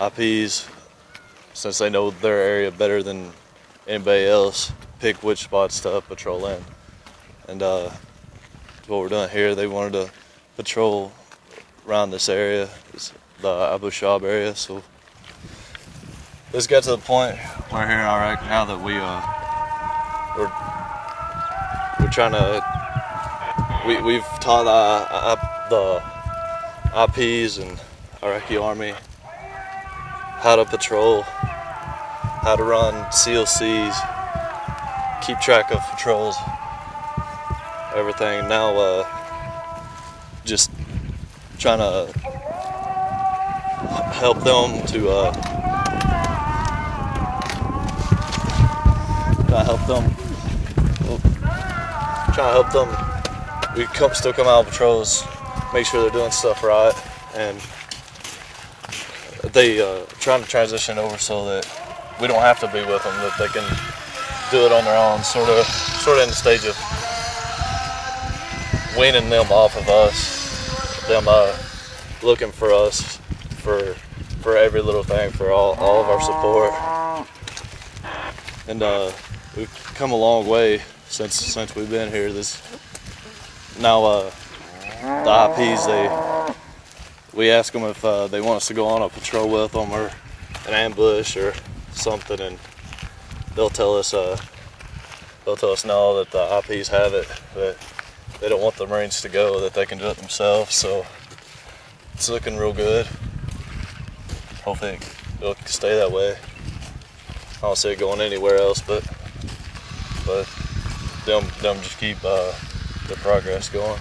IPs, since they know their area better than anybody else, pick which spots to patrol in. And what we're doing here, they wanted to patrol around this area, the Abu Shab area. So this got to the point we're here in Iraq now that we're trying to. We've taught the IPs and Iraqi Army how to patrol, how to run CLCs, keep track of patrols, everything. Now just trying to help them to we still come out on patrols, make sure they're doing stuff right, and they trying to transition over so that we don't have to be with them, that they can do it on their own, sort of in the stage of weaning them off of us, them looking for us for every little thing, for all of our support. And we've come a long way since we've been here. Now the IPs, we ask them if they want us to go on a patrol with them or an ambush or something, and they'll tell us no, that the IPs have it, that they don't want the Marines to go, that they can do it themselves. So it's looking real good. Hopefully it'll stay that way. I don't see it going anywhere else, but them just keep the progress going.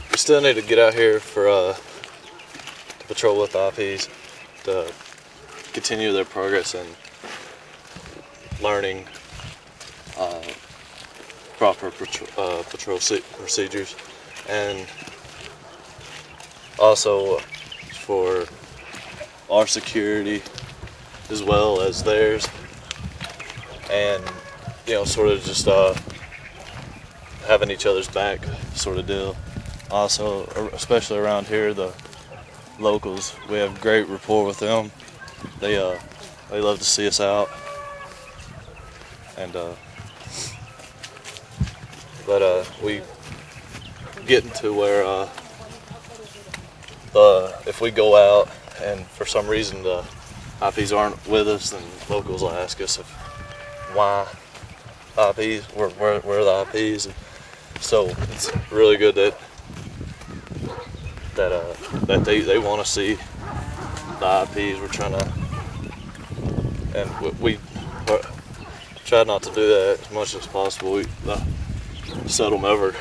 We still need to get out here to patrol with the IPs, to continue their progress in learning proper patrol procedures, and also for our security as well as theirs, and sort of just having each other's back sort of deal. Also, especially around here, the locals, we have great rapport with them. They love to see us out, and we getting to where if we go out and for some reason the IPs aren't with us, then locals will ask us why IPs, where are the IPs. So it's really good that they want to see the IPs. We're trying to, and we try not to do that as much as possible. We seldom ever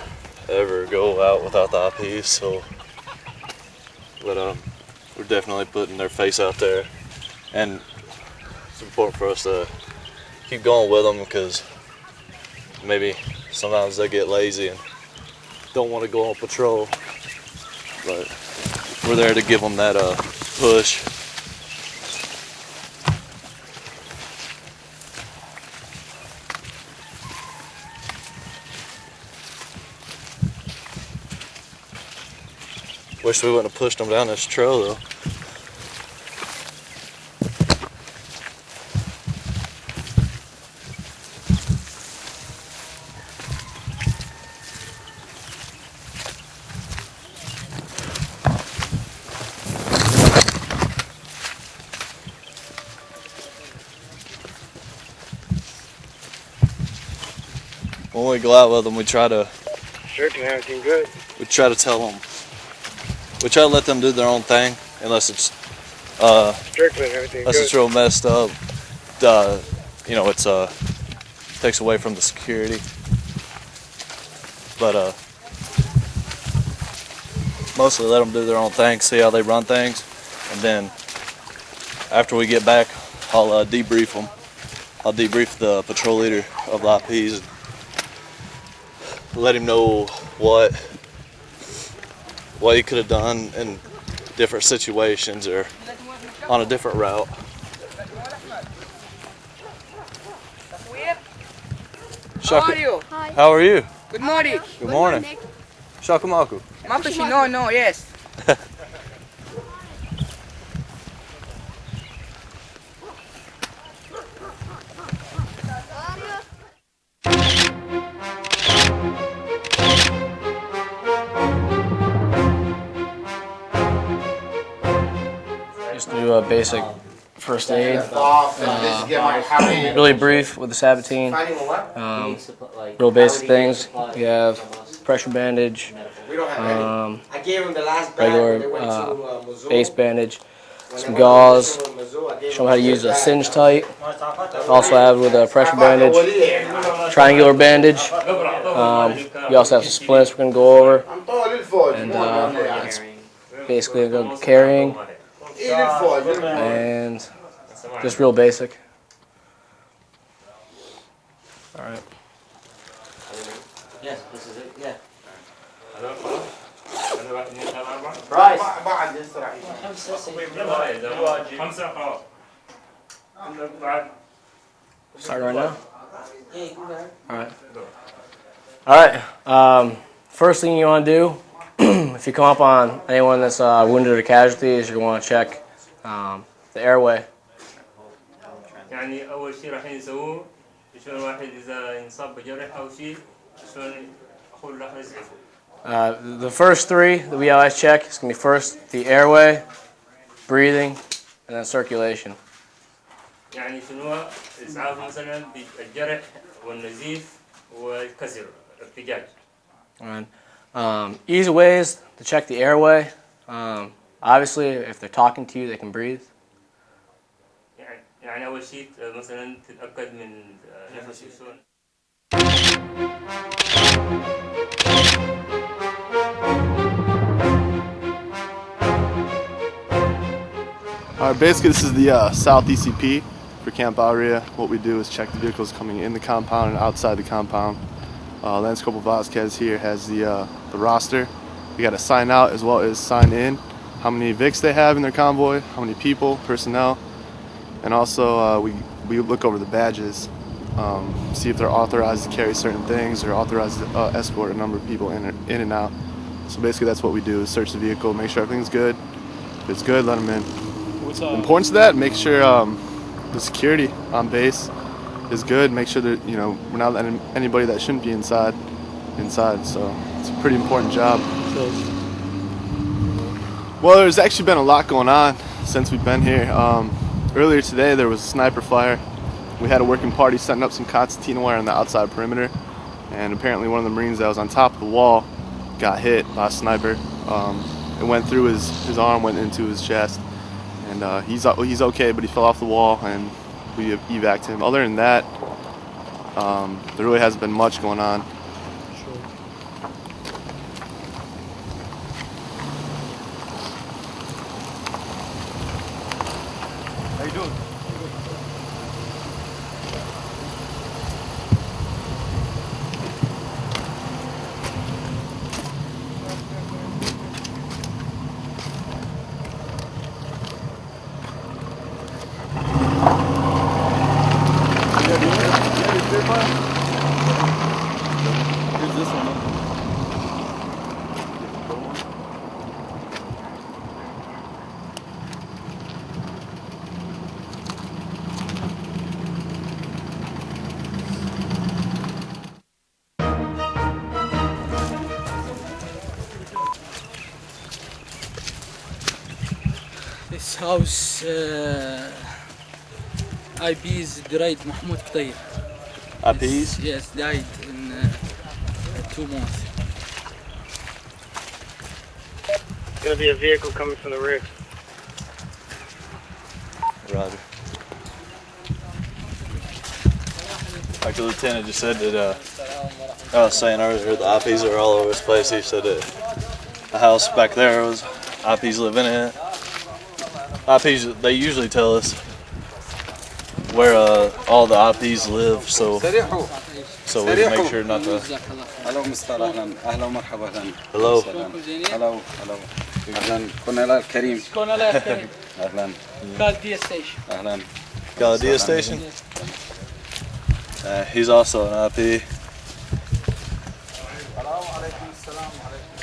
go out without the IPs. So, but we're definitely putting their face out there, and it's important for us to keep going with them, because maybe sometimes they get lazy and don't want to go on patrol, but we're there to give them that push. Wish we wouldn't have pushed them down this trail though. when we go out with them, we try to Everything good. we try to tell them. We try to let them do their own thing, unless it's Everything real messed up. You know, it's takes away from the security. But mostly let them do their own thing, see how they run things, and then after we get back, I'll debrief them. I'll debrief the patrol leader of the IPs and let him know what he could have done in different situations or on a different route. How are you? Hi. How are you? Good morning. Good morning. Shakamaku. Mapashi, no, yes. Just do a basic first aid, really brief with the Sabatine, real basic things. We have pressure bandage, regular base bandage, some gauze, show them how to use a singe tight. Also have with a pressure bandage, triangular bandage. We also have some splints we're going to go over, and that's basically good carrying. And just real basic. All right. Yes, this is it. Yeah. Price. Start right now. Yeah, you can go. All right. First thing you want to do, if you come up on anyone that's wounded or casualty, is you want to check the airway. يعني أول شيء راح نسووه شلون الواحد إذا ينصاب بجرح أو شيء شلون أقول راح يسعفه. The first three that we always check is going to be first the airway, breathing, and then circulation. يعني شنو إسعاف مثلا بالجرح والنزيف والكسر ارتجاج. And easy ways to check the airway. Obviously, if they're talking to you, they can breathe. يعني أول شيء مثلا تتأكد من نفسه شلون. Alright, basically this is the South ECP for Camp Aurea. What we do is check the vehicles coming in the compound and outside the compound. Lance Corporal Vasquez here has the roster. We got to sign out as well as sign in how many Vics they have in their convoy, how many people, personnel, and also we look over the badges, see if they're authorized to carry certain things or authorized to escort a number of people in and out. So basically that's what we do, is search the vehicle, make sure everything's good. If it's good, let them in. The importance of that, make sure the security on base is good, make sure that, you know, we're not letting anybody that shouldn't be inside. So it's a pretty important job. Well, there's actually been a lot going on since we've been here. Earlier today there was a sniper fire. We had a working party setting up some concertina wire on the outside perimeter, and apparently one of the Marines that was on top of the wall got hit by a sniper. It went through his arm, went into his chest, and he's okay, but he fell off the wall and we evac'd him. Other than that, there really hasn't been much going on. How you doing? Here's this one. This house IPs died Mahmoud Qtayr. IPs? Yes, died in 2 months. Gonna be a vehicle coming from the rear. Roger. Like the lieutenant just said that, I was saying earlier, the IPs are all over this place. He said that the house back there was IPs living in it. IPs, they usually tell us where all the IPs live, so we can make sure not to. Hello, Mr. أهلا ومرحبا. Hello. Hello. أهلا. كنا كريم. أهلا. Galdia station. أهلا. Galadia Station. He's also an IP.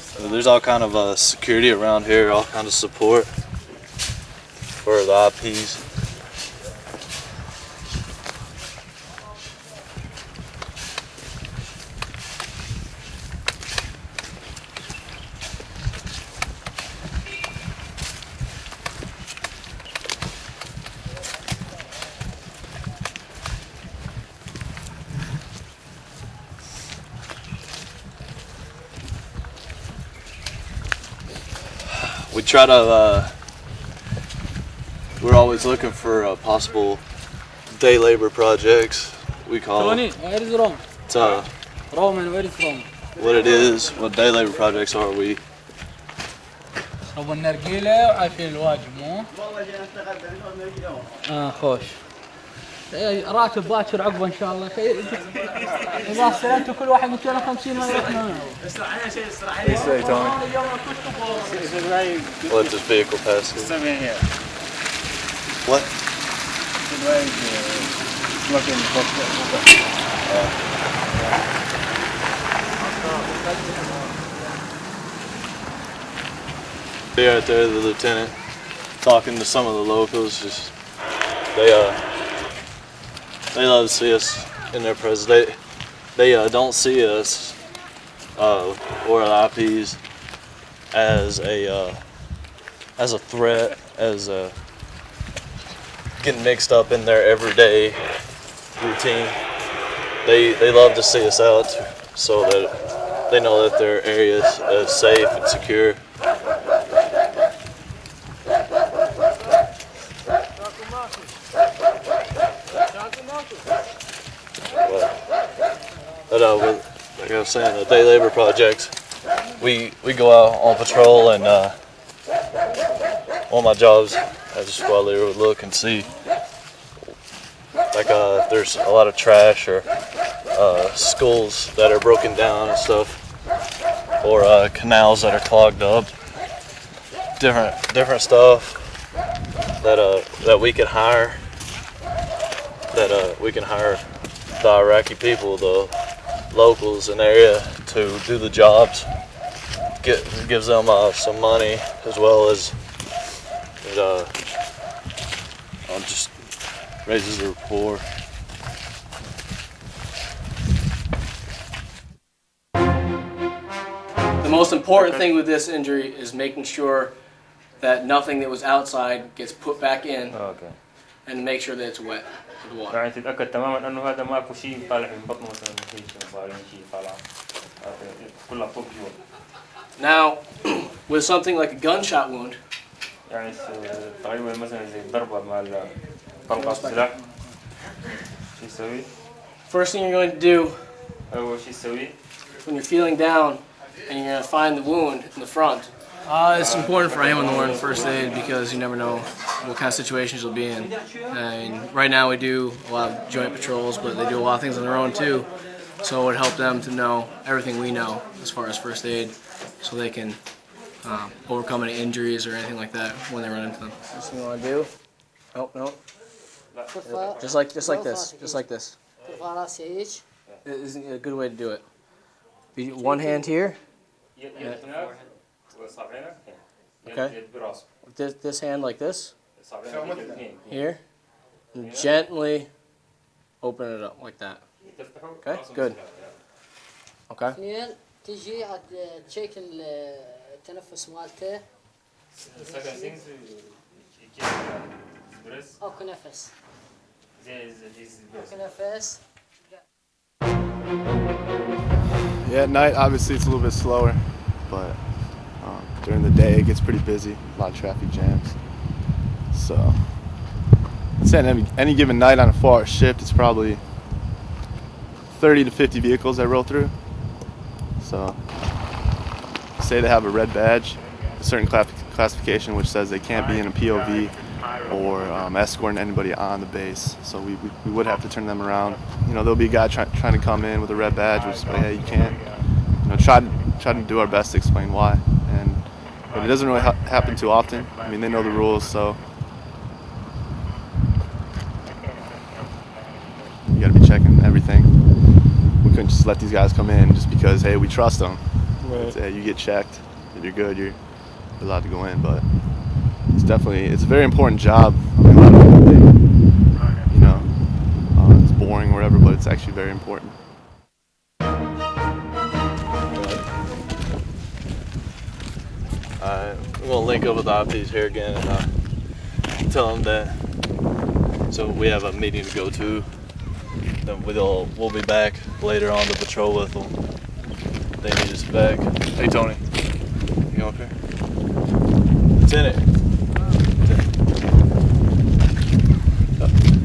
So there's all kind of security around here, all kind of support for the IPs. We try to, we're always looking for possible day labor projects, we call Tony, it. where is Rome? It's, Roman, where is Rome? what it is, what day labor projects are. We أبو النرجيلة وعارفين الواجب مو؟ خوش. راتب باكر عقبه إن شاء الله. إذا استلمتوا كل واحد 250 ما يروح معه. let this vehicle pass here. What? There out there, the lieutenant talking to some of the locals. Just they love to see us in their presence. They don't see us or the IPs as a threat, as getting mixed up in their everyday routine. They love to see us out so that they know that their area is safe and secure. But like I was saying, the day labor projects, we go out on patrol, and one of my jobs as a squad leader would look and see, like if there's a lot of trash or schools that are broken down and stuff, or canals that are clogged up, different stuff that we can hire, we can hire the Iraqi people, the locals in the area, to do the jobs. Gives them some money, as well as it just raises the rapport. The most important thing with this injury is making sure that nothing that was outside gets put back in, and make sure that it's wet with water. يعني تتأكد تماما أنه هذا ماكو شيء طالع من بطنه مثلا شيء صار شيء طالع كلها فوق جوا. Now, with something like a gunshot wound, يعني تقريبا مثلا زي ضربة مع طلقة سلاح شو يسوي؟ first thing you're going to do أول شيء يسوي when you're feeling down and you're going to find the wound in the front. It's important for anyone to learn first aid because you never know what kind of situations you'll be in. Right now we do a lot of joint patrols, but they do a lot of things on their own too. So it would help them to know everything we know as far as first aid, so they can overcome any injuries or anything like that when they run into them. First thing you want to do? Oh, no. Just like this. Just like this. This is a good way to do it. One hand here. Okay. This hand like this. Here. And gently open it up like that. Okay, good. Okay. اثنين تجي تشيك التنفس مالته. اكو نفس. اكو نفس. Yeah, at night obviously it's a little bit slower, but during the day it gets pretty busy, a lot of traffic jams. So I'd say any given night on a 4-hour shift, it's probably 30 to 50 vehicles I roll through. So say they have a red badge, a certain classification which says they can't be in a POV or escorting anybody on the base. So we would have to turn them around. You know, there'll be a guy trying to come in with a red badge, which is like, hey, you can't. You know, try to do our best to explain why. But it doesn't really happen too often. I mean, they know the rules, so you got to be checking everything. We couldn't just let these guys come in just because, hey, we trust them. Right. Hey, you get checked. If you're good, you're allowed to go in. But it's a very important job. I mean, a lot of people think, you know, it's boring or whatever, but it's actually very important. We're gonna link up with the IPs here again and tell them that. So we have a meeting to go to. Then we'll be back later on to patrol with them. They need us back. Hey Tony, you up here? Lieutenant.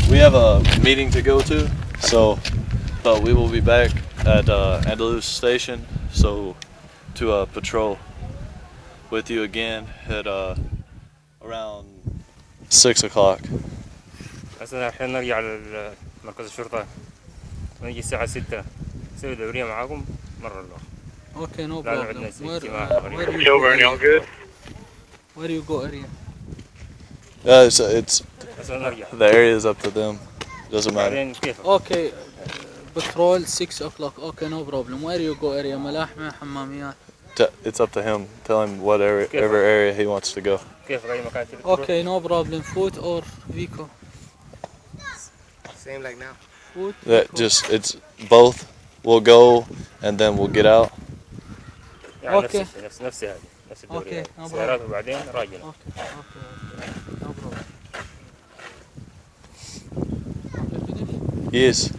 We have a meeting to go to, but we will be back at Andalus Station, so to patrol with you again at around 6 o'clock. هسه الحين نرجع لمركز الشرطة ونجي الساعة 6 نسوي دورية معاكم مرة الأخرى. Okay, no problem. Where do you go area? It's the area is up to them. Doesn't matter. Okay, patrol 6 o'clock. Okay, no problem. Where do you go area? ملاحمة حماميات. It's up to him. Tell him whatever area he wants to go. Okay, no problem. Foot or vehicle? Same like now. Foot. It's both. We'll go and then we'll get out. Okay. نفس هذه نفس الدورية. Okay, no سيارات problem. وبعدين راجل. Okay, no problem. Yes.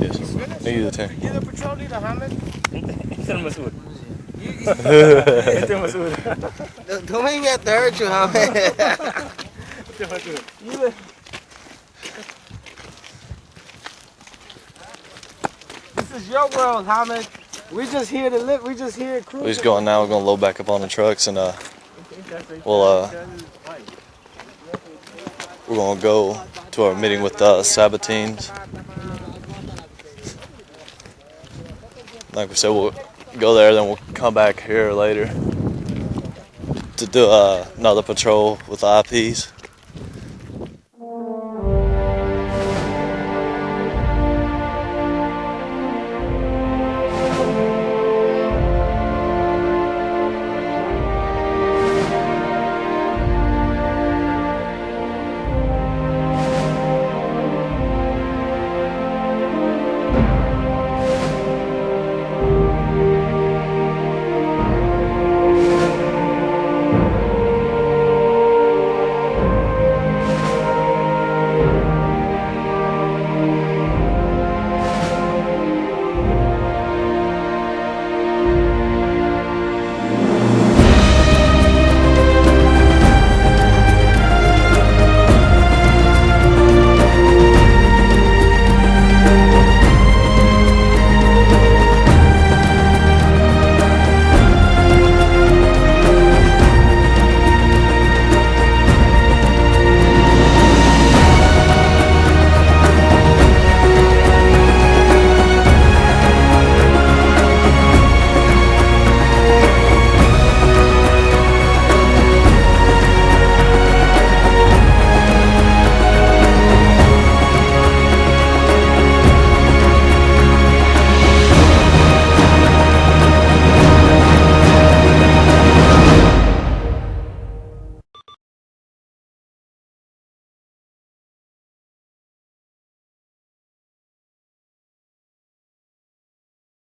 Yes. Thank you, Lieutenant. You're the patrol leader, Hamid. أنت المسؤول. أنت المسؤول. Don't make me have to hurt you, Hamid. أنت المسؤول. This is your world, Hamid. We just here to live. We just here cruising. We're just going now. We're gonna load back up on the trucks and we're gonna go to our meeting with the Sabatines. Like we said, we'll go there, then we'll come back here later to do another patrol with the IPs.